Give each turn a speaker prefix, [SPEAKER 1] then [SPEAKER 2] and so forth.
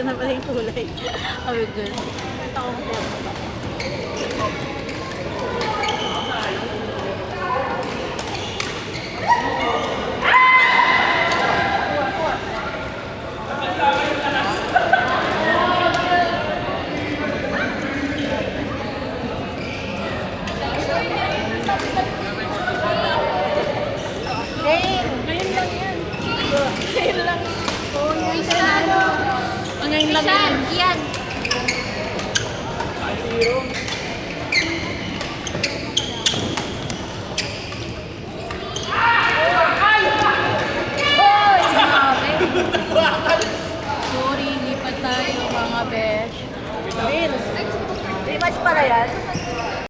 [SPEAKER 1] Yun na pala yung kulay. Oh, good.
[SPEAKER 2] Ngayon lang yan. Ngayon lang.
[SPEAKER 1] Ngayon lang yan.
[SPEAKER 2] Yan.
[SPEAKER 1] Sorry, lipat tayo mga besh.
[SPEAKER 2] Reels. Rematch para yan.